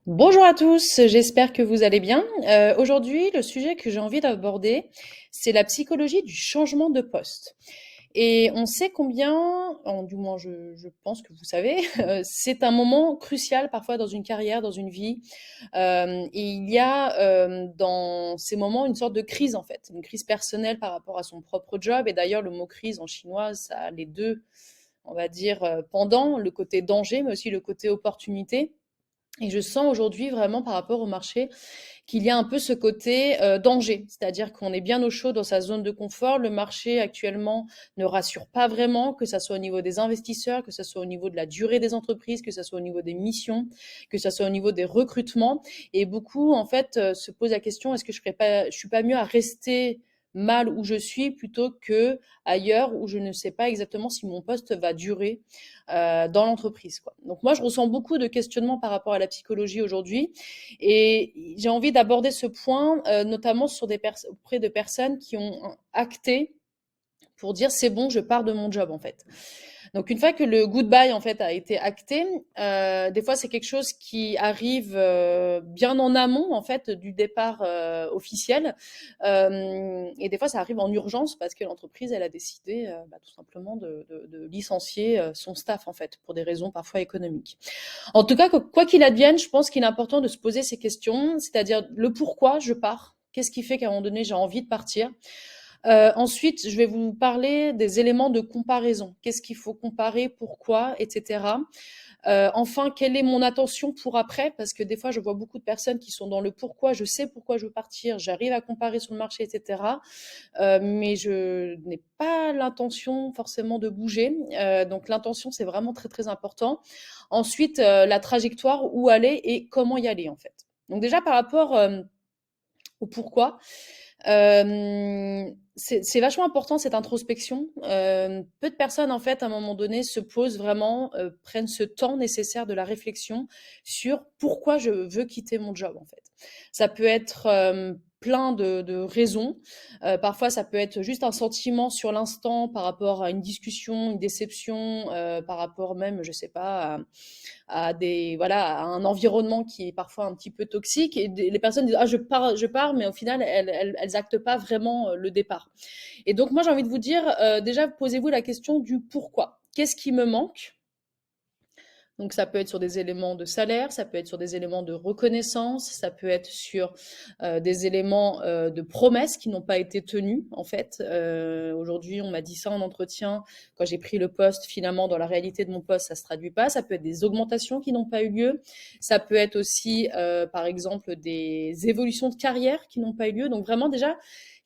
Bonjour à tous, j'espère que vous allez bien. Aujourd'hui, le sujet que j'ai envie d'aborder, c'est la psychologie du changement de poste. Et on sait combien, du moins je pense que vous savez, c'est un moment crucial parfois dans une carrière, dans une vie. Et il y a dans ces moments une sorte de crise en fait, une crise personnelle par rapport à son propre job. Et d'ailleurs, le mot crise en chinois, ça a les deux, on va dire, pendant, le côté danger, mais aussi le côté opportunité. Et je sens aujourd'hui vraiment par rapport au marché qu'il y a un peu ce côté danger, c'est-à-dire qu'on est bien au chaud dans sa zone de confort. Le marché actuellement ne rassure pas vraiment, que ça soit au niveau des investisseurs, que ça soit au niveau de la durée des entreprises, que ça soit au niveau des missions, que ça soit au niveau des recrutements. Et beaucoup en fait se posent la question, est-ce que je suis pas mieux à rester mal où je suis plutôt que ailleurs où je ne sais pas exactement si mon poste va durer dans l'entreprise, quoi. Donc moi, je ressens beaucoup de questionnements par rapport à la psychologie aujourd'hui, et j'ai envie d'aborder ce point, notamment sur auprès de personnes qui ont acté pour dire c'est bon, je pars de mon job en fait. Donc une fois que le goodbye en fait a été acté, des fois c'est quelque chose qui arrive bien en amont en fait du départ officiel, et des fois ça arrive en urgence parce que l'entreprise elle a décidé tout simplement de licencier son staff en fait pour des raisons parfois économiques. En tout cas, quoi qu'il advienne, je pense qu'il est important de se poser ces questions, c'est-à-dire le pourquoi je pars. Qu'est-ce qui fait qu'à un moment donné j'ai envie de partir? Ensuite, je vais vous parler des éléments de comparaison. Qu'est-ce qu'il faut comparer, pourquoi, etc. Enfin, quelle est mon attention pour après? Parce que des fois, je vois beaucoup de personnes qui sont dans le pourquoi, je sais pourquoi je veux partir, j'arrive à comparer sur le marché, etc. Mais je n'ai pas l'intention forcément de bouger. Donc l'intention, c'est vraiment très très important. Ensuite, la trajectoire, où aller et comment y aller en fait. Donc déjà par rapport au pourquoi, c'est vachement important cette introspection. Peu de personnes, en fait, à un moment donné, se posent vraiment, prennent ce temps nécessaire de la réflexion sur pourquoi je veux quitter mon job, en fait. Ça peut être plein de raisons. Parfois, ça peut être juste un sentiment sur l'instant par rapport à une discussion, une déception, par rapport même, je sais pas, voilà, à un environnement qui est parfois un petit peu toxique, et les personnes disent ah je pars, mais au final elles actent pas vraiment le départ. Et donc moi j'ai envie de vous dire, déjà posez-vous la question du pourquoi. Qu'est-ce qui me manque? Donc ça peut être sur des éléments de salaire, ça peut être sur des éléments de reconnaissance, ça peut être sur des éléments de promesses qui n'ont pas été tenues en fait. Aujourd'hui, on m'a dit ça en entretien quand j'ai pris le poste. Finalement, dans la réalité de mon poste, ça se traduit pas. Ça peut être des augmentations qui n'ont pas eu lieu. Ça peut être aussi, par exemple, des évolutions de carrière qui n'ont pas eu lieu. Donc vraiment déjà,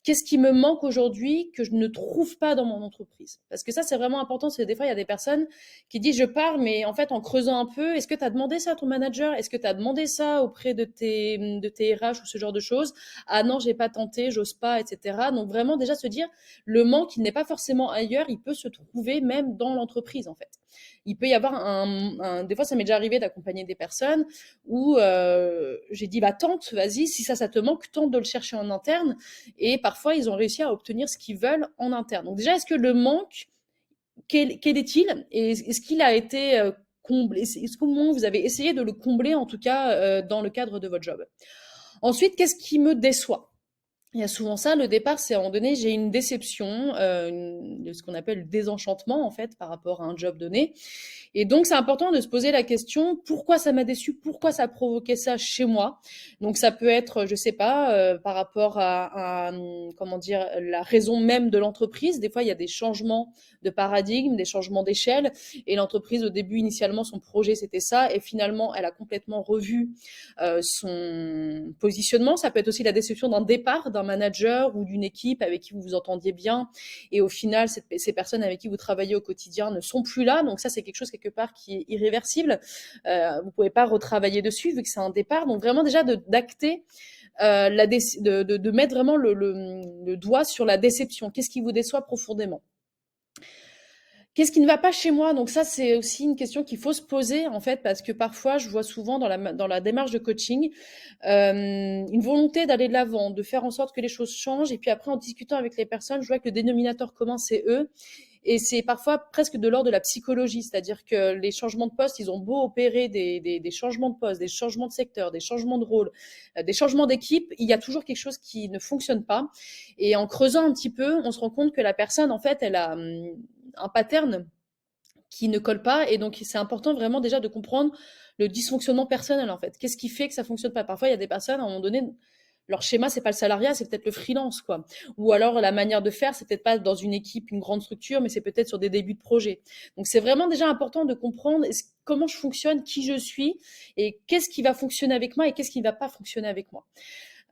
qu'est-ce qui me manque aujourd'hui que je ne trouve pas dans mon entreprise? Parce que ça, c'est vraiment important. Parce que des fois, il y a des personnes qui disent je pars, mais en fait, en creusant un peu, est-ce que tu as demandé ça à ton manager? Est-ce que tu as demandé ça auprès de tes RH ou ce genre de choses? Ah non, j'ai pas tenté, j'ose pas, etc. Donc vraiment, déjà se dire, le manque, il n'est pas forcément ailleurs, il peut se trouver même dans l'entreprise, en fait. Il peut y avoir des fois, ça m'est déjà arrivé d'accompagner des personnes où j'ai dit, bah tente, vas-y, si ça te manque, tente de le chercher en interne. Et parfois, ils ont réussi à obtenir ce qu'ils veulent en interne. Donc déjà, est-ce que le manque, quel est-il? Et est-ce qu'il a été comblé? Est-ce qu'au moins vous avez essayé de le combler, en tout cas, dans le cadre de votre job? Ensuite, qu'est-ce qui me déçoit? Il y a souvent ça, le départ, c'est à un moment donné, j'ai une déception, ce qu'on appelle le désenchantement, en fait, par rapport à un job donné. Et donc, c'est important de se poser la question, pourquoi ça m'a déçu? Pourquoi ça a provoqué ça chez moi? Donc, ça peut être, je sais pas, par rapport comment dire, la raison même de l'entreprise. Des fois, il y a des changements de paradigme, des changements d'échelle. Et l'entreprise, au début, initialement, son projet, c'était ça. Et finalement, elle a complètement revu son positionnement. Ça peut être aussi la déception d'un départ d'un manager ou d'une équipe avec qui vous vous entendiez bien. Et au final, ces personnes avec qui vous travaillez au quotidien ne sont plus là. Donc ça, c'est quelque chose quelque part qui est irréversible. Vous pouvez pas retravailler dessus vu que c'est un départ. Donc vraiment déjà d'acter de mettre vraiment le doigt sur la déception. Qu'est-ce qui vous déçoit profondément? Qu'est-ce qui ne va pas chez moi? Donc ça, c'est aussi une question qu'il faut se poser en fait, parce que parfois, je vois souvent dans la démarche de coaching une volonté d'aller de l'avant, de faire en sorte que les choses changent. Et puis après, en discutant avec les personnes, je vois que le dénominateur commun, c'est eux. Et c'est parfois presque de l'ordre de la psychologie, c'est-à-dire que les changements de poste, ils ont beau opérer des changements de poste, des changements de secteur, des changements de rôle, des changements d'équipe, il y a toujours quelque chose qui ne fonctionne pas. Et en creusant un petit peu, on se rend compte que la personne, en fait, elle a un pattern qui ne colle pas. Et donc, c'est important vraiment déjà de comprendre le dysfonctionnement personnel, en fait. Qu'est-ce qui fait que ça fonctionne pas? Parfois, il y a des personnes, à un moment donné, leur schéma, c'est pas le salariat, c'est peut-être le freelance, quoi. Ou alors, la manière de faire, c'est peut-être pas dans une équipe, une grande structure, mais c'est peut-être sur des débuts de projet. Donc, c'est vraiment déjà important de comprendre comment je fonctionne, qui je suis, et qu'est-ce qui va fonctionner avec moi et qu'est-ce qui ne va pas fonctionner avec moi.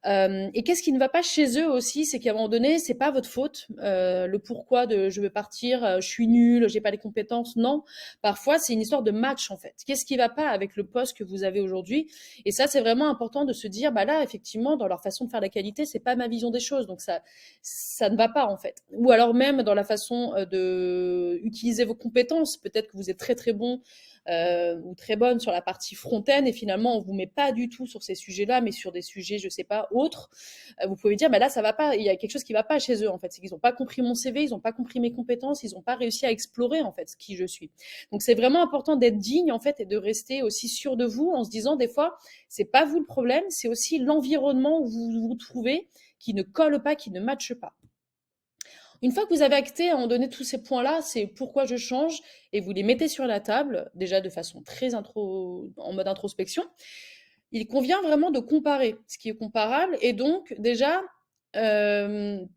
Et qu'est-ce qui ne va pas chez eux aussi, c'est qu'à un moment donné, c'est pas votre faute. Le pourquoi de je veux partir, je suis nulle, j'ai pas les compétences. Non, parfois c'est une histoire de match en fait. Qu'est-ce qui va pas avec le poste que vous avez aujourd'hui? Et ça, c'est vraiment important de se dire, bah là, effectivement, dans leur façon de faire la qualité, c'est pas ma vision des choses, donc ça ne va pas en fait. Ou alors même dans la façon de utiliser vos compétences. Peut-être que vous êtes très très bon ou très bonne sur la partie front-end et finalement on vous met pas du tout sur ces sujets-là, mais sur des sujets, je sais pas, autres, vous pouvez dire, bah là ça va pas, il y a quelque chose qui va pas chez eux en fait, c'est qu'ils ont pas compris mon CV, ils ont pas compris mes compétences, ils ont pas réussi à explorer en fait qui je suis. Donc c'est vraiment important d'être digne en fait et de rester aussi sûr de vous en se disant des fois c'est pas vous le problème, c'est aussi l'environnement où vous vous trouvez qui ne colle pas, qui ne matche pas. Une fois que vous avez acté à un moment donné tous ces points-là, c'est pourquoi je change, et vous les mettez sur la table, déjà de façon très en mode introspection, il convient vraiment de comparer ce qui est comparable, et donc déjà,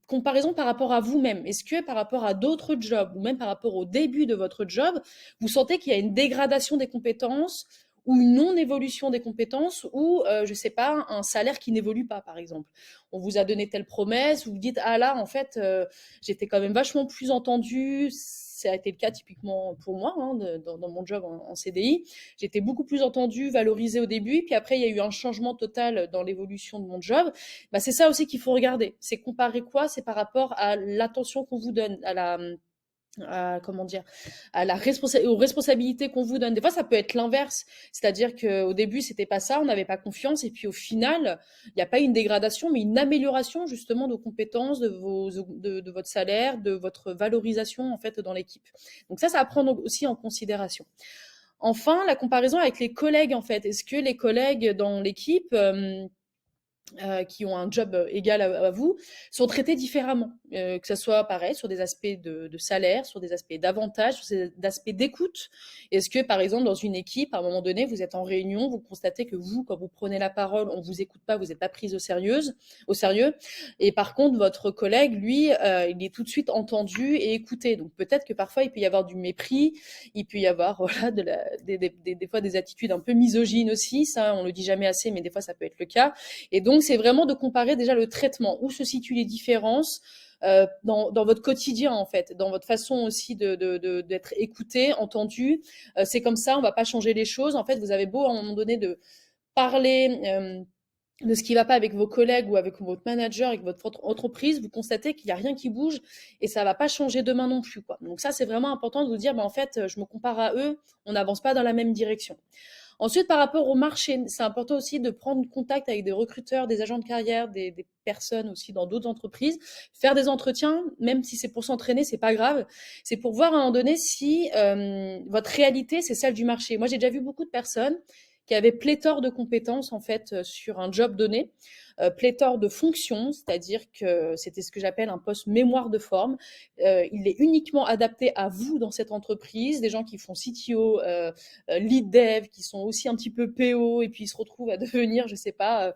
comparaison par rapport à vous-même. Est-ce que par rapport à d'autres jobs, ou même par rapport au début de votre job, vous sentez qu'il y a une dégradation des compétences, ou une non-évolution des compétences, ou, je sais pas, un salaire qui n'évolue pas, par exemple. On vous a donné telle promesse, vous vous dites, ah là, en fait, j'étais quand même vachement plus entendue. Ça a été le cas typiquement pour moi, hein, dans mon job en CDI. J'étais beaucoup plus entendue, valorisée au début, puis après il y a eu un changement total dans l'évolution de mon job. Bah, c'est ça aussi qu'il faut regarder. C'est comparer quoi? C'est par rapport à l'attention qu'on vous donne, comment dire, aux responsabilités qu'on vous donne. Des fois, ça peut être l'inverse, c'est-à-dire qu'au début, c'était pas ça, on n'avait pas confiance, et puis au final, il n'y a pas une dégradation, mais une amélioration justement de compétences, de votre salaire, de votre valorisation en fait dans l'équipe. Donc ça à prendre aussi en considération. Enfin, la comparaison avec les collègues en fait. Est-ce que les collègues dans l'équipe qui ont un job égal à vous, sont traités différemment. Que ce soit pareil sur des aspects de salaire, sur des aspects d'avantages, sur des aspects d'écoute. Est-ce que, par exemple, dans une équipe, à un moment donné, vous êtes en réunion, vous constatez que vous, quand vous prenez la parole, on vous écoute pas, vous n'êtes pas prise au sérieux. Et par contre, votre collègue, lui, il est tout de suite entendu et écouté. Donc peut-être que parfois, il peut y avoir du mépris, il peut y avoir voilà, des fois des attitudes un peu misogynes aussi. Ça, on le dit jamais assez, mais des fois, ça peut être le cas. Et donc, c'est vraiment de comparer déjà le traitement, où se situent les différences dans votre quotidien, en fait, dans votre façon aussi d'être écouté, entendu. C'est comme ça, on ne va pas changer les choses. En fait, vous avez beau à un moment donné de parler de ce qui ne va pas avec vos collègues ou avec votre manager, avec votre entreprise, vous constatez qu'il n'y a rien qui bouge et ça ne va pas changer demain non plus, quoi. Donc ça, c'est vraiment important de vous dire, bah, en fait, je me compare à eux, on n'avance pas dans la même direction. Ensuite, par rapport au marché, c'est important aussi de prendre contact avec des recruteurs, des agents de carrière, des personnes aussi dans d'autres entreprises, faire des entretiens, même si c'est pour s'entraîner, c'est pas grave. C'est pour voir à un moment donné si votre réalité, c'est celle du marché. Moi, j'ai déjà vu beaucoup de personnes qui avaient pléthore de compétences en fait sur un job donné, pléthore de fonctions, c'est-à-dire que c'était ce que j'appelle un poste mémoire de forme. Il est uniquement adapté à vous dans cette entreprise, des gens qui font CTO, lead dev, qui sont aussi un petit peu PO, et puis ils se retrouvent à devenir, je sais pas,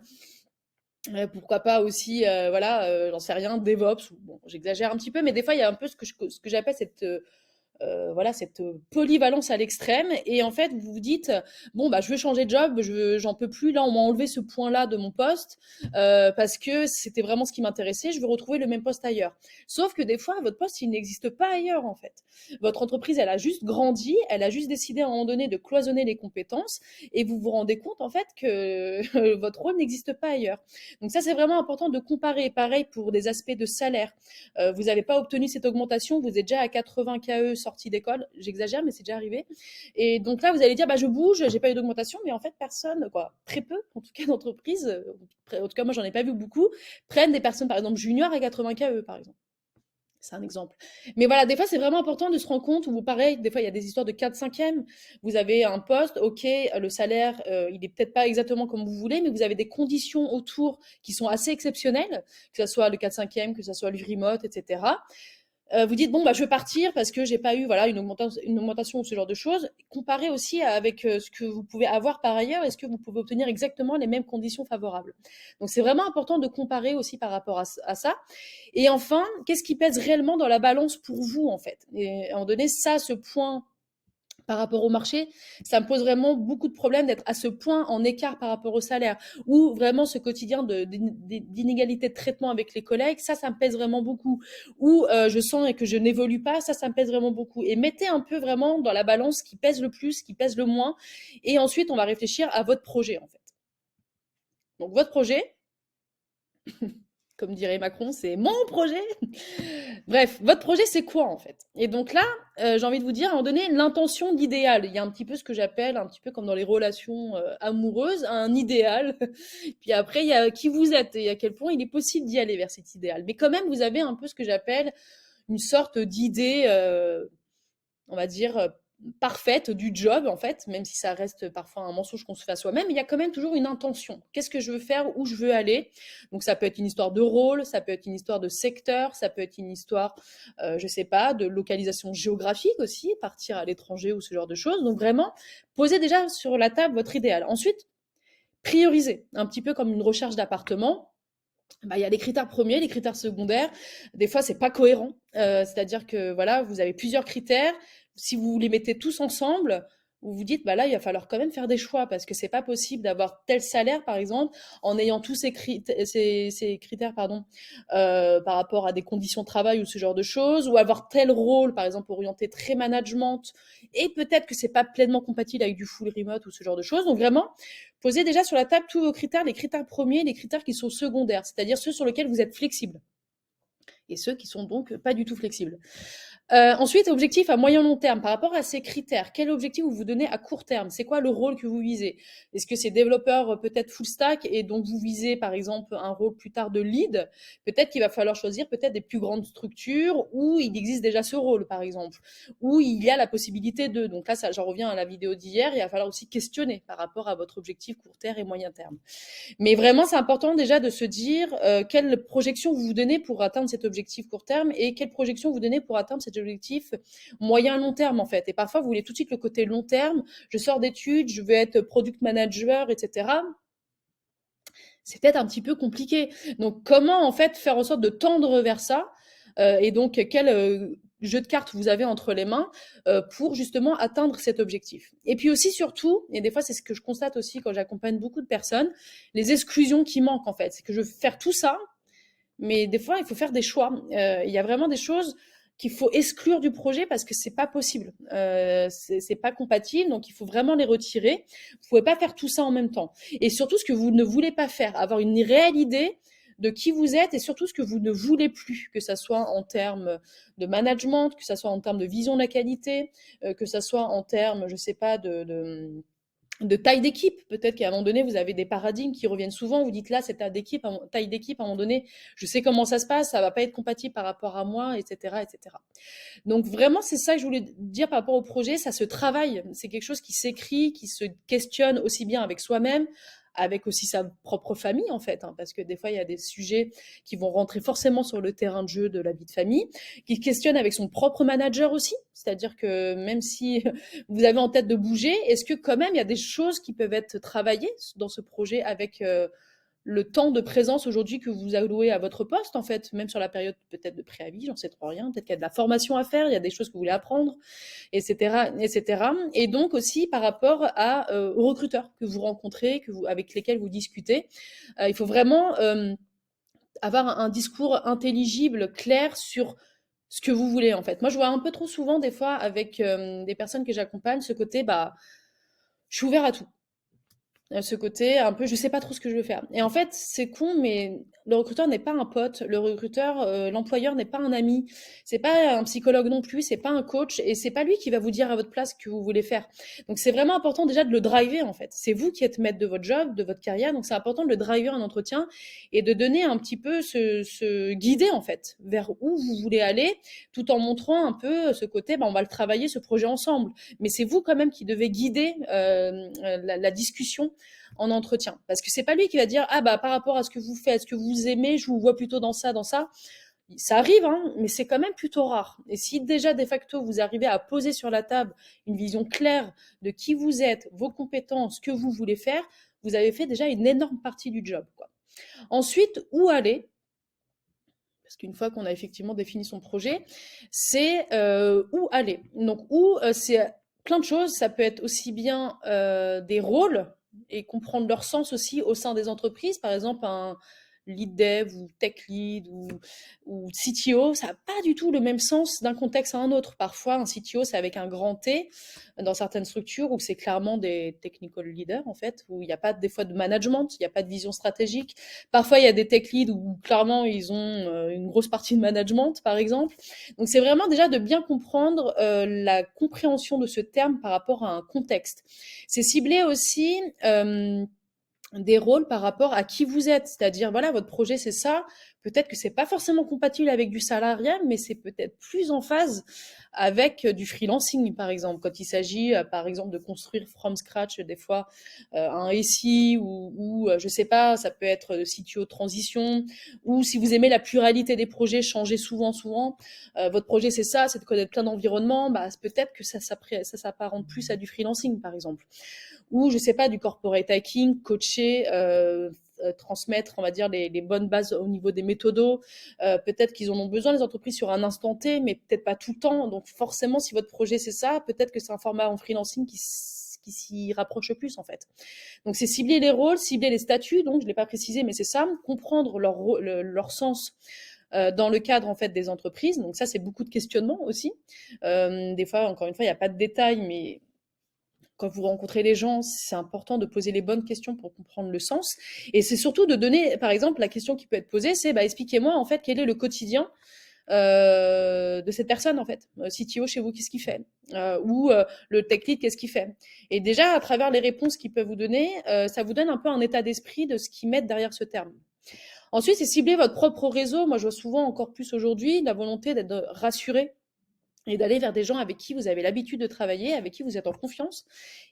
pourquoi pas aussi, voilà, j'en sais rien, DevOps, ou bon, j'exagère un petit peu, mais des fois il y a un peu ce que j'appelle cette voilà, cette polyvalence à l'extrême. Et en fait, vous vous dites, bon, bah, je veux changer de job, j'en peux plus. Là, on m'a enlevé ce point-là de mon poste parce que c'était vraiment ce qui m'intéressait. Je veux retrouver le même poste ailleurs. Sauf que des fois, votre poste, il n'existe pas ailleurs, en fait. Votre entreprise, elle a juste grandi, elle a juste décidé à un moment donné de cloisonner les compétences et vous vous rendez compte, en fait, que votre rôle n'existe pas ailleurs. Donc ça, c'est vraiment important de comparer. Pareil pour des aspects de salaire. Vous n'avez pas obtenu cette augmentation, vous êtes déjà à 80 KE sortie d'école, j'exagère, mais c'est déjà arrivé. Et donc là, vous allez dire, bah, je bouge, j'ai pas eu d'augmentation, mais en fait, personne, quoi, très peu, en tout cas, d'entreprises, en tout cas, moi, j'en ai pas vu beaucoup, prennent des personnes, par exemple, juniors à 80 KE, par exemple. C'est un exemple. Mais voilà, des fois, c'est vraiment important de se rendre compte où, pareil, des fois, il y a des histoires de 4/5e. Vous avez un poste, ok, le salaire, il est peut-être pas exactement comme vous voulez, mais vous avez des conditions autour qui sont assez exceptionnelles, que ce soit le 4/5e, que ce soit le remote, etc. Vous dites bon bah je vais partir parce que j'ai pas eu voilà une augmentation ou ce genre de choses. Comparez aussi avec ce que vous pouvez avoir par ailleurs. Est-ce que vous pouvez obtenir exactement les mêmes conditions favorables? Donc c'est vraiment important de comparer aussi par rapport à ça. Et enfin, qu'est-ce qui pèse réellement dans la balance pour vous en fait? Et à un moment donné, ça, ce point par rapport au marché, ça me pose vraiment beaucoup de problèmes d'être à ce point en écart par rapport au salaire, ou vraiment ce quotidien d'inégalité de traitement avec les collègues, ça me pèse vraiment beaucoup, ou je sens que je n'évolue pas, ça me pèse vraiment beaucoup. Et mettez un peu vraiment dans la balance ce qui pèse le plus, ce qui pèse le moins, et ensuite on va réfléchir à votre projet en fait. Donc votre projet, comme dirait Macron, c'est mon projet. Bref, votre projet, c'est quoi en fait? Et donc là, j'ai envie de vous dire, à un moment donné, l'intention d'idéal. Il y a un petit peu ce que j'appelle, un petit peu comme dans les relations amoureuses, un idéal. Puis après, il y a qui vous êtes et à quel point il est possible d'y aller vers cet idéal. Mais quand même, vous avez un peu ce que j'appelle une sorte d'idée, on va dire, parfaite du job, en fait, même si ça reste parfois un mensonge qu'on se fait à soi-même, il y a quand même toujours une intention. Qu'est-ce que je veux faire, où je veux aller? Donc ça peut être une histoire de rôle, ça peut être une histoire de secteur, ça peut être une histoire, je sais pas, de localisation géographique aussi, partir à l'étranger ou ce genre de choses. Donc vraiment, posez déjà sur la table votre idéal. Ensuite, priorisez, un petit peu comme une recherche d'appartement. Bah, il y a les critères premiers, les critères secondaires. Des fois, c'est pas cohérent. C'est-à-dire que voilà, vous avez plusieurs critères. Si vous les mettez tous ensemble, vous vous dites, bah là, il va falloir quand même faire des choix parce que c'est pas possible d'avoir tel salaire, par exemple, en ayant tous ces critères, pardon, par rapport à des conditions de travail ou ce genre de choses, ou avoir tel rôle, par exemple, orienté très management, et peut-être que c'est pas pleinement compatible avec du full remote ou ce genre de choses. Donc vraiment, posez déjà sur la table tous vos critères, les critères premiers, les critères qui sont secondaires, c'est-à-dire ceux sur lesquels vous êtes flexible et ceux qui sont donc pas du tout flexibles. Ensuite, objectif à moyen long terme. Par rapport à ces critères, quel objectif vous vous donnez à court terme? C'est quoi le rôle que vous visez? Est-ce que c'est développeur peut-être full stack et donc vous visez par exemple un rôle plus tard de lead? Peut-être qu'il va falloir choisir peut-être des plus grandes structures où il existe déjà ce rôle par exemple, où il y a la possibilité de. Donc là, ça, j'en reviens à la vidéo d'hier, il va falloir aussi questionner par rapport à votre objectif court terme et moyen terme. Mais vraiment, c'est important déjà de se dire quelle projection vous vous donnez pour atteindre cet objectif court terme et quelle projection vous donnez pour atteindre cet objectif moyen long terme en fait. Et parfois, vous voulez tout de suite le côté long terme. Je sors d'études, je veux être product manager, etc. C'est peut-être un petit peu compliqué. Donc, comment en fait faire en sorte de tendre vers ça et donc quel jeu de cartes vous avez entre les mains pour justement atteindre cet objectif. Et puis aussi surtout, et des fois c'est ce que je constate aussi quand j'accompagne beaucoup de personnes, les exclusions qui manquent en fait. C'est que je veux faire tout ça, mais des fois il faut faire des choix. Il y a vraiment des choses qu'il faut exclure du projet parce que c'est pas possible, c'est pas compatible, donc il faut vraiment les retirer. Vous pouvez pas faire tout ça en même temps. Et surtout ce que vous ne voulez pas faire, avoir une réelle idée de qui vous êtes et surtout ce que vous ne voulez plus, que ça soit en termes de management, que ça soit en termes de vision de la qualité, que ça soit en termes, je sais pas, de taille d'équipe. Peut-être qu'à un moment donné, vous avez des paradigmes qui reviennent souvent. Vous dites là, cette taille d'équipe, à un moment donné, je sais comment ça se passe, ça va pas être compatible par rapport à moi, etc., etc. Donc vraiment, c'est ça que je voulais dire par rapport au projet. Ça se travaille. C'est quelque chose qui s'écrit, qui se questionne aussi bien avec soi-même, avec aussi sa propre famille en fait, hein, parce que des fois il y a des sujets qui vont rentrer forcément sur le terrain de jeu de la vie de famille, qui questionne avec son propre manager aussi, c'est-à-dire que même si vous avez en tête de bouger, est-ce que quand même il y a des choses qui peuvent être travaillées dans ce projet avec le temps de présence aujourd'hui que vous allouez à votre poste, en fait, même sur la période peut-être de préavis, j'en sais trop rien, peut-être qu'il y a de la formation à faire, il y a des choses que vous voulez apprendre, etc., etc. Et donc aussi par rapport aux recruteurs que vous rencontrez, avec lesquels vous discutez, il faut vraiment avoir un discours intelligible, clair sur ce que vous voulez en fait. Moi, je vois un peu trop souvent des fois avec des personnes que j'accompagne ce côté, bah, je suis ouvert à tout. Ce côté un peu: «Je sais pas trop ce que je veux faire» et en fait, c'est con, mais le recruteur n'est pas un pote, le recruteur, l'employeur n'est pas un ami, c'est pas un psychologue non plus, c'est pas un coach et c'est pas lui qui va vous dire à votre place ce que vous voulez faire. Donc c'est vraiment important déjà de le driver, en fait. C'est vous qui êtes maître de votre job, de votre carrière, donc c'est important de le driver en entretien et de donner un petit peu ce guider, en fait, vers où vous voulez aller, tout en montrant un peu ce côté, bah, on va le travailler, ce projet ensemble. Mais c'est vous quand même qui devez guider, la discussion en entretien. Parce que c'est pas lui qui va dire, ah bah par rapport à ce que vous faites, ce que vous aimez, je vous vois plutôt dans ça, dans ça. Ça arrive, hein, mais c'est quand même plutôt rare. Et si déjà de facto vous arrivez à poser sur la table une vision claire de qui vous êtes, vos compétences, ce que vous voulez faire, vous avez fait déjà une énorme partie du job, quoi. Ensuite, où aller? Parce qu'une fois qu'on a effectivement défini son projet, c'est où aller. Donc où, c'est plein de choses. Ça peut être aussi bien des rôles et comprendre leur sens aussi au sein des entreprises. Par exemple, un lead dev ou tech lead ou CTO, ça n'a pas du tout le même sens d'un contexte à un autre. Parfois, un CTO, c'est avec un grand T dans certaines structures où c'est clairement des technical leaders, en fait, où il n'y a pas des fois de management, il n'y a pas de vision stratégique. Parfois, il y a des tech leads où clairement ils ont une grosse partie de management, par exemple. Donc, c'est vraiment déjà de bien comprendre la compréhension de ce terme par rapport à un contexte. C'est ciblé aussi des rôles par rapport à qui vous êtes. C'est-à-dire, voilà, votre projet, c'est ça. Peut-être que c'est pas forcément compatible avec du salariat, mais c'est peut-être plus en phase avec du freelancing, par exemple. Quand il s'agit, par exemple, de construire from scratch, des fois, un SI ou je sais pas, ça peut être de CTO transition, ou si vous aimez la pluralité des projets, changer souvent, votre projet, c'est ça, c'est de connaître plein d'environnements, bah, peut-être que ça s'apparente plus à du freelancing, par exemple ou je sais pas du corporate hacking, coacher, transmettre, on va dire les bonnes bases au niveau des méthodos. Peut-être qu'ils en ont besoin les entreprises sur un instant T, mais peut-être pas tout le temps. Donc forcément, si votre projet c'est ça, peut-être que c'est un format en freelancing qui s'y rapproche le plus en fait. Donc c'est cibler les rôles, cibler les statuts. Donc je l'ai pas précisé, mais c'est ça, comprendre leur sens dans le cadre en fait des entreprises. Donc ça c'est beaucoup de questionnements aussi. Des fois, encore une fois, il n'y a pas de détails, mais quand vous rencontrez les gens, c'est important de poser les bonnes questions pour comprendre le sens. Et c'est surtout de donner, par exemple, la question qui peut être posée, c'est bah, expliquez-moi en fait quel est le quotidien de cette personne en fait. CTO chez vous, qu'est-ce qu'il fait ou le tech lead, qu'est-ce qu'il fait. Et déjà, à travers les réponses qu'ils peuvent vous donner, ça vous donne un peu un état d'esprit de ce qu'ils mettent derrière ce terme. Ensuite, c'est cibler votre propre réseau. Moi, je vois souvent encore plus aujourd'hui la volonté d'être rassuré et d'aller vers des gens avec qui vous avez l'habitude de travailler, avec qui vous êtes en confiance.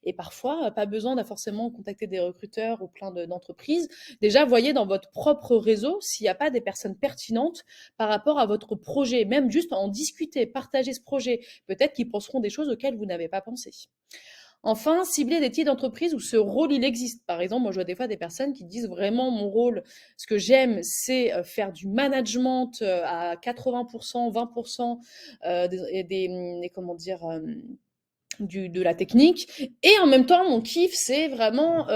Et parfois, pas besoin de forcément contacter des recruteurs ou plein d'entreprises. Déjà, voyez dans votre propre réseau s'il n'y a pas des personnes pertinentes par rapport à votre projet. Même juste en discuter, partager ce projet. Peut-être qu'ils penseront des choses auxquelles vous n'avez pas pensé. Enfin, cibler des types d'entreprises où ce rôle, il existe. Par exemple, moi, je vois des fois des personnes qui disent vraiment mon rôle, ce que j'aime, c'est faire du management à 80%, 20% comment dire, de la technique. Et en même temps, mon kiff, c'est vraiment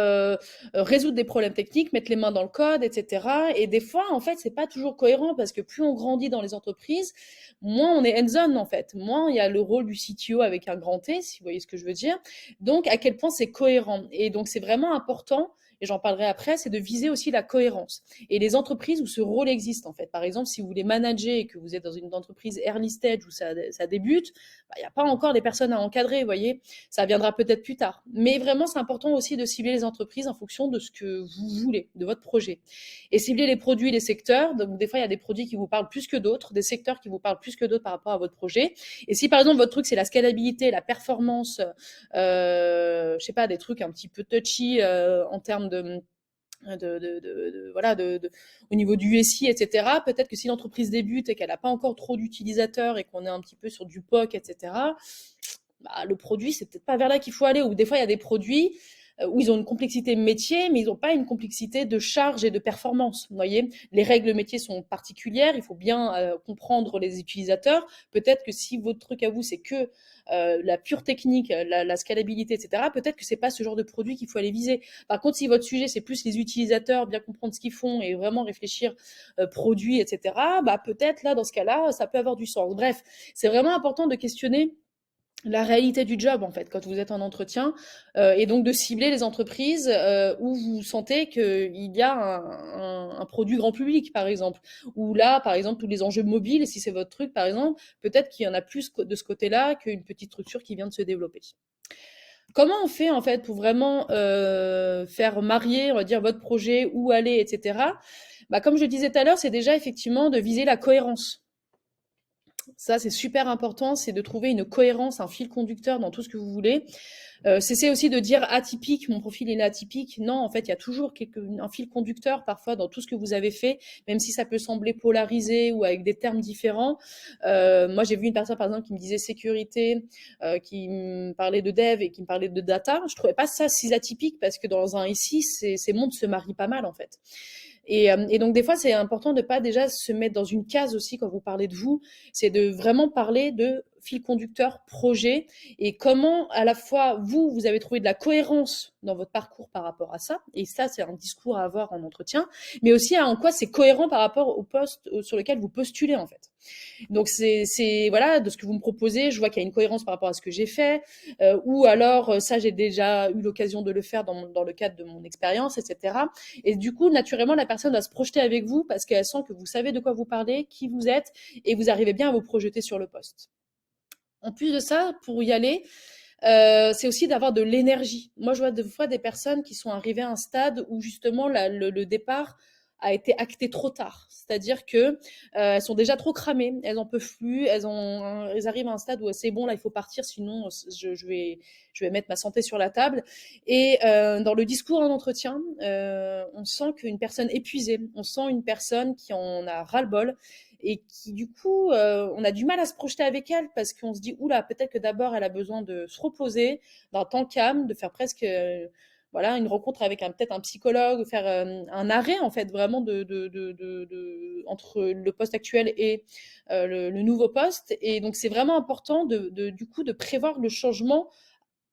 résoudre des problèmes techniques, mettre les mains dans le code, etc. Et des fois, en fait, c'est pas toujours cohérent parce que plus on grandit dans les entreprises, moins on est hands-on, en fait. Moins il y a le rôle du CTO avec un grand T, si vous voyez ce que je veux dire. Donc, à quel point c'est cohérent. Et donc, c'est vraiment important et j'en parlerai après, c'est de viser aussi la cohérence. Et les entreprises où ce rôle existe, en fait. Par exemple, si vous voulez manager et que vous êtes dans une entreprise early stage où ça débute, il n'y a pas encore des personnes à encadrer, vous voyez. Ça viendra peut-être plus tard. Mais vraiment, c'est important aussi de cibler les entreprises en fonction de ce que vous voulez, de votre projet. Et cibler les produits et les secteurs. Donc, des fois, il y a des produits qui vous parlent plus que d'autres, des secteurs qui vous parlent plus que d'autres par rapport à votre projet. Et si, par exemple, votre truc, c'est la scalabilité, la performance, je sais pas, des trucs un petit peu touchy en termes voilà, au niveau du SI, etc. Peut-être que si l'entreprise débute et qu'elle n'a pas encore trop d'utilisateurs et qu'on est un petit peu sur du POC, etc., bah, le produit, c'est peut-être pas vers là qu'il faut aller. Ou des fois, il y a des produits où ils ont une complexité métier, mais ils n'ont pas une complexité de charge et de performance. Vous voyez, les règles métiers sont particulières, il faut bien comprendre les utilisateurs. Peut-être que si votre truc à vous, c'est que la pure technique, la scalabilité, etc., peut-être que c'est pas ce genre de produit qu'il faut aller viser. Par contre, si votre sujet, c'est plus les utilisateurs, bien comprendre ce qu'ils font et vraiment réfléchir produit, etc., bah, peut-être là, dans ce cas-là, ça peut avoir du sens. Bref, c'est vraiment important de questionner la réalité du job en fait quand vous êtes en entretien et donc de cibler les entreprises où vous sentez qu'il y a un produit grand public par exemple, ou là par exemple tous les enjeux mobiles, si c'est votre truc par exemple, peut-être qu'il y en a plus de ce côté-là qu'une petite structure qui vient de se développer. Comment on fait en fait pour vraiment faire marier, on va dire, votre projet, où aller, etc. Bah, comme je le disais tout à l'heure, c'est déjà effectivement de viser la cohérence. Ça, c'est super important, c'est de trouver une cohérence, un fil conducteur dans tout ce que vous voulez. Cessez aussi de dire atypique, mon profil il est atypique. Non, en fait, il y a toujours un fil conducteur parfois dans tout ce que vous avez fait, même si ça peut sembler polarisé ou avec des termes différents. Moi, j'ai vu une personne, par exemple, qui me disait sécurité, qui me parlait de dev et qui me parlait de data. Je trouvais pas ça si atypique parce que dans un ici, ces mondes se marient pas mal, en fait. Et donc, des fois, c'est important de pas déjà se mettre dans une case aussi quand vous parlez de vous. C'est de vraiment parler de fil conducteur, projet, et comment à la fois vous, vous avez trouvé de la cohérence dans votre parcours par rapport à ça. Et ça, c'est un discours à avoir en entretien, mais aussi en quoi c'est cohérent par rapport au poste sur lequel vous postulez, en fait. Donc voilà, de ce que vous me proposez, je vois qu'il y a une cohérence par rapport à ce que j'ai fait, ou alors ça j'ai déjà eu l'occasion de le faire dans le cadre de mon expérience, etc. Et du coup, naturellement, la personne va se projeter avec vous parce qu'elle sent que vous savez de quoi vous parlez, qui vous êtes, et vous arrivez bien à vous projeter sur le poste. En plus de ça, pour y aller, c'est aussi d'avoir de l'énergie. Moi, je vois des fois des personnes qui sont arrivées à un stade où justement le départ a été acté trop tard. C'est-à-dire que elles sont déjà trop cramées, elles en peuvent plus, elles arrivent à un stade où c'est bon, là, il faut partir, sinon je vais mettre ma santé sur la table. Et dans le discours en entretien, on sent qu'une personne épuisée, on sent une personne qui en a ras-le-bol et qui du coup, on a du mal à se projeter avec elle parce qu'on se dit oula, peut-être que d'abord elle a besoin de se reposer, d'un temps calme, de faire presque voilà une rencontre avec peut-être un psychologue, faire un arrêt en fait vraiment entre le poste actuel et le nouveau poste. Et donc c'est vraiment important du coup de prévoir le changement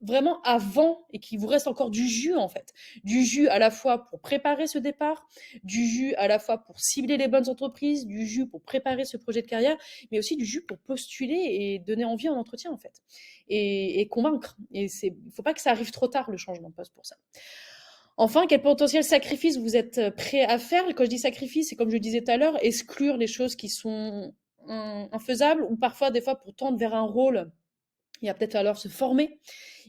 vraiment avant et qu'il vous reste encore du jus en fait. Du jus à la fois pour préparer ce départ, du jus à la fois pour cibler les bonnes entreprises, du jus pour préparer ce projet de carrière, mais aussi du jus pour postuler et donner envie en entretien en fait. Et convaincre. Et il ne faut pas que ça arrive trop tard le changement de poste pour ça. Enfin, quel potentiel sacrifice vous êtes prêt à faire? Quand je dis sacrifice, c'est comme je le disais tout à l'heure, exclure les choses qui sont infaisables ou parfois des fois pour tendre vers un rôle, il va peut-être falloir se former.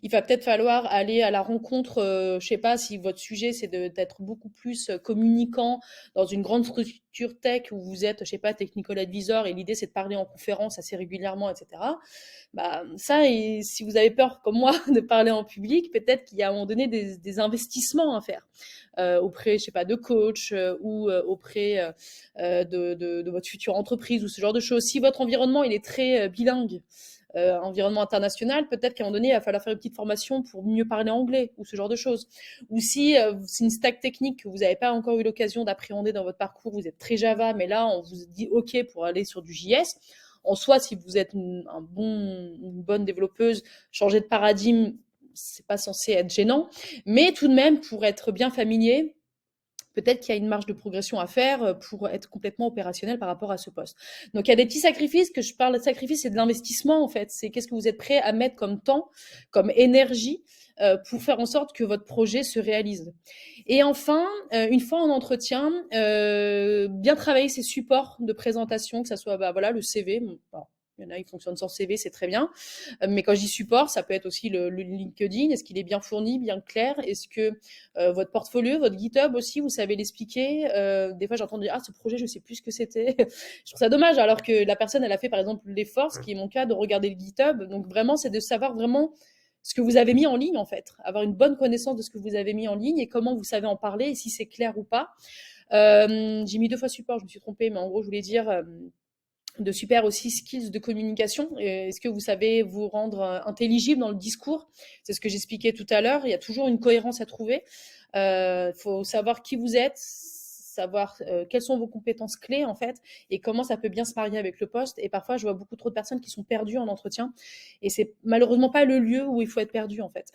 Il va peut-être falloir aller à la rencontre, je sais pas si votre sujet c'est d'être beaucoup plus communicant dans une grande structure tech où vous êtes, je sais pas, technical advisor et l'idée c'est de parler en conférence assez régulièrement, etc. Bah, ça, et si vous avez peur, comme moi, de parler en public, peut-être qu'il y a à un moment donné des investissements à faire auprès, je sais pas, de coach ou auprès de votre future entreprise ou ce genre de choses. Si votre environnement il est très bilingue, environnement international, peut-être qu'à un moment donné, il va falloir faire une petite formation pour mieux parler anglais ou ce genre de choses. Ou si c'est une stack technique que vous n'avez pas encore eu l'occasion d'appréhender dans votre parcours, vous êtes très Java, mais là, on vous dit OK pour aller sur du JS. En soi, si vous êtes une bonne développeuse, changer de paradigme, c'est pas censé être gênant. Mais tout de même, pour être bien familier, peut-être qu'il y a une marge de progression à faire pour être complètement opérationnel par rapport à ce poste. Donc il y a des petits sacrifices, que je parle de sacrifice, c'est de l'investissement en fait. C'est qu'est-ce que vous êtes prêt à mettre comme temps, comme énergie pour faire en sorte que votre projet se réalise. Et enfin, une fois en entretien, bien travailler ses supports de présentation, que ça soit voilà, le CV. Bon, il y en a, ils fonctionnent sans CV, c'est très bien. Mais quand je dis support, ça peut être aussi le LinkedIn. Est-ce qu'il est bien fourni, bien clair? Est-ce que votre portfolio, votre GitHub aussi, vous savez l'expliquer? Des fois, j'entends dire, ah, ce projet, je ne sais plus ce que c'était. Je trouve ça dommage, alors que la personne, elle a fait, par exemple, l'effort, ce qui est mon cas, de regarder le GitHub. Donc, vraiment, c'est de savoir vraiment ce que vous avez mis en ligne, en fait. Avoir une bonne connaissance de ce que vous avez mis en ligne et comment vous savez en parler et si c'est clair ou pas. J'ai mis 2 fois support, je me suis trompée, mais en gros, je voulais dire de super aussi skills de communication. Est-ce que vous savez vous rendre intelligible dans le discours? C'est ce que j'expliquais tout à l'heure. Il y a toujours une cohérence à trouver. Il faut savoir qui vous êtes, savoir quelles sont vos compétences clés en fait et comment ça peut bien se marier avec le poste. Et parfois, je vois beaucoup trop de personnes qui sont perdues en entretien et c'est malheureusement pas le lieu où il faut être perdu en fait.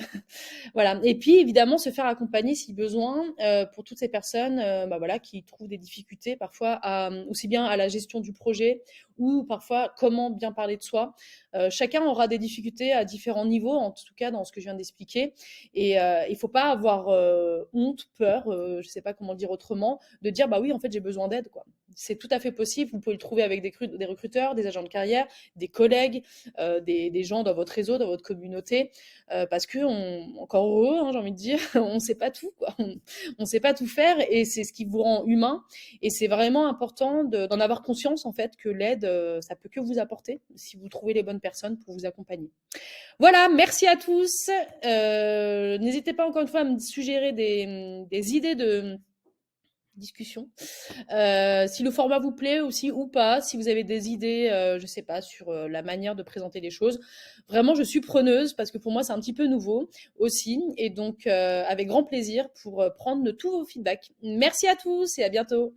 Voilà. Et puis évidemment, se faire accompagner si besoin pour toutes ces personnes bah, voilà, qui trouvent des difficultés parfois aussi bien à la gestion du projet ou parfois comment bien parler de soi. Chacun aura des difficultés à différents niveaux, en tout cas dans ce que je viens d'expliquer. Et il ne faut pas avoir honte, peur, je ne sais pas comment le dire autrement, de dire bah oui, en fait, j'ai besoin d'aide, quoi. C'est tout à fait possible. Vous pouvez le trouver avec des recruteurs, des agents de carrière, des collègues, des gens dans votre réseau, dans votre communauté, parce que encore heureux, hein, j'ai envie de dire, on ne sait pas tout, quoi. On ne sait pas tout faire, et c'est ce qui vous rend humain. Et c'est vraiment important d'en avoir conscience en fait que l'aide, ça peut que vous apporter si vous trouvez les bonnes personnes pour vous accompagner. Voilà, merci à tous. N'hésitez pas encore une fois à me suggérer des idées de discussion. Si le format vous plaît aussi ou pas, si vous avez des idées, je sais pas, sur la manière de présenter les choses. Vraiment, je suis preneuse parce que pour moi, c'est un petit peu nouveau aussi. Et donc, avec grand plaisir pour prendre de tous vos feedbacks. Merci à tous et à bientôt.